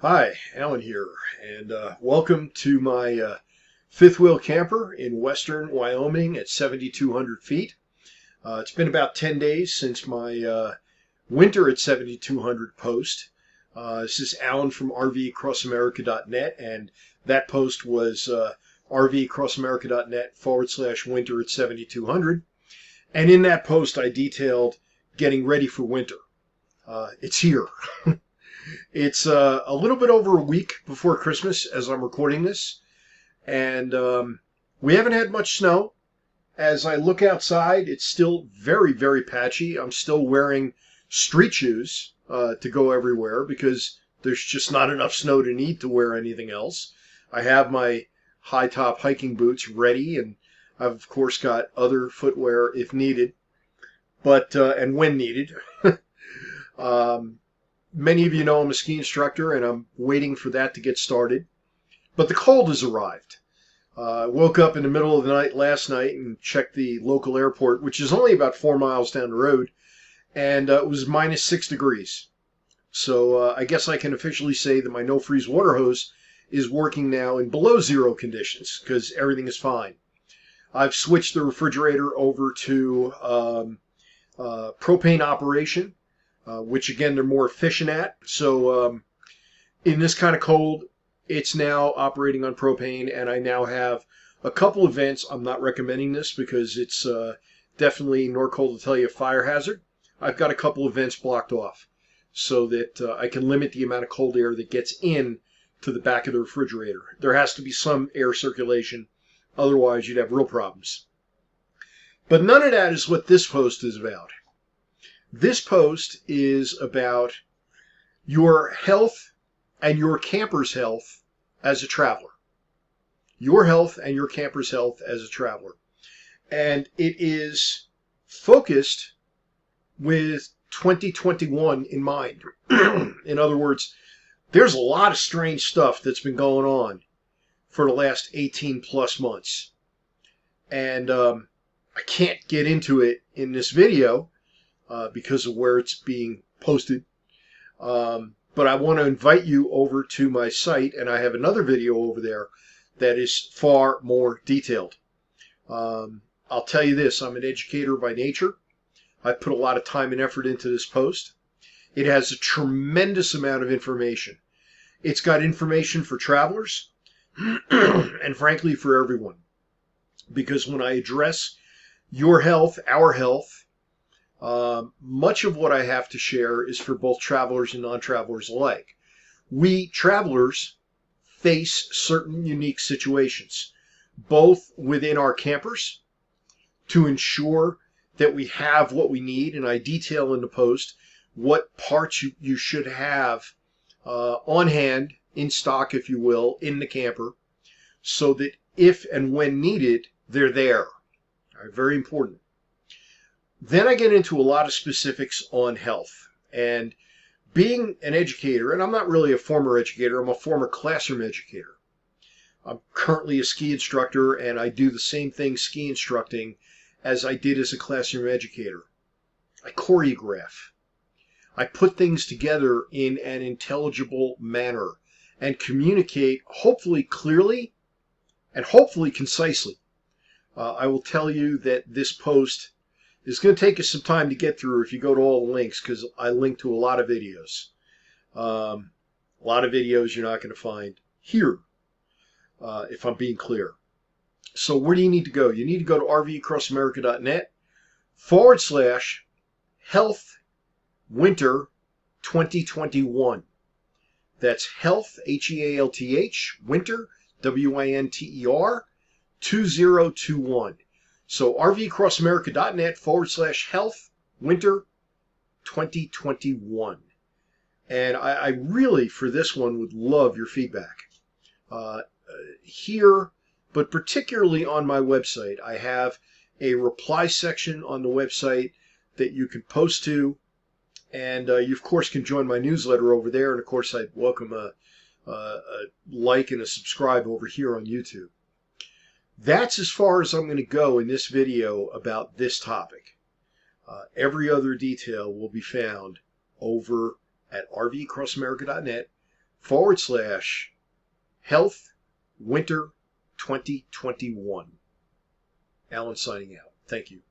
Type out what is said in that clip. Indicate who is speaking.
Speaker 1: Hi, Alan here, and welcome to my fifth wheel camper in western Wyoming at 7,200 feet. It's been about 10 days since my winter at 7,200 post. This is Alan from RVAcrossamerica.net, and that post was RVAcrossamerica.net/winter at 7,200. And in that post, I detailed getting ready for winter. It's here. It's a little bit over a week before Christmas as I'm recording this, and we haven't had much snow. As I look outside, it's still very, very patchy. I'm still wearing street shoes to go everywhere because there's just not enough snow to need to wear anything else. I have my high top hiking boots ready, and I've of course got other footwear if needed, but and when needed. um, Many of you know I'm a ski instructor, and I'm waiting for that to get started. But the cold has arrived. I woke up in the middle of the night last night and checked the local airport, which is only about 4 miles down the road, and it was -6 degrees. So I guess I can officially say that my no-freeze water hose is working now in below zero conditions because everything is fine. I've switched the refrigerator over to propane operation, which again they're more efficient at. So in this kind of cold, it's now operating on propane, and I now have a couple of vents. I'm not recommending this because it's definitely, nor cold to tell you, a fire hazard. I've got a couple of vents blocked off so that I can limit the amount of cold air that gets in to the back of the refrigerator. There has to be some air circulation, otherwise you'd have real problems. But none of that is what this post is about. This post is about your health and your camper's health as a traveler. Your health and your camper's health as a traveler. And it is focused with 2021 in mind. In other words, there's a lot of strange stuff that's been going on for the last 18 plus months. And I can't get into it in this video because of where it's being posted. But I want to invite you over to my site, and I have another video over there that is far more detailed. I'll tell you this, I'm an educator by nature. I put a lot of time and effort into this post. It has a tremendous amount of information. It's got information for travelers and frankly for everyone. Because when I address your health, our health, much of what I have to share is for both travelers and non-travelers alike. We travelers face certain unique situations, both within our campers to ensure that we have what we need, and I detail in the post what parts you should have on hand, in stock, if you will, in the camper, so that if and when needed, they're there. All right, very important. Then I get into a lot of specifics on health. And being an educator, and I'm not really a former educator, I'm a former classroom educator. I'm currently a ski instructor, and I do the same thing ski instructing as I did as a classroom educator. I choreograph. I put things together in an intelligible manner and communicate hopefully clearly and hopefully concisely. I will tell you that this post is going to take us some time to get through if you go to all the links, because I link to a lot of videos. A lot of videos you're not going to find here, if I'm being clear. So where do you need to go? You need to go to RVAcrossamerica.net/health winter 2021. That's health, HEALTH, winter, WINTER, 2021. So RVAcrossamerica.net/health winter 2021. And I really, for this one, would love your feedback. Here, but particularly on my website, I have a reply section on the website that you can post to. And you, of course, can join my newsletter over there. And, of course, I'd welcome a like and a subscribe over here on YouTube. That's as far as I'm going to go in this video about this topic. Every other detail will be found over at RVAcrossamerica.net health winter 2021. Alan signing out. Thank you.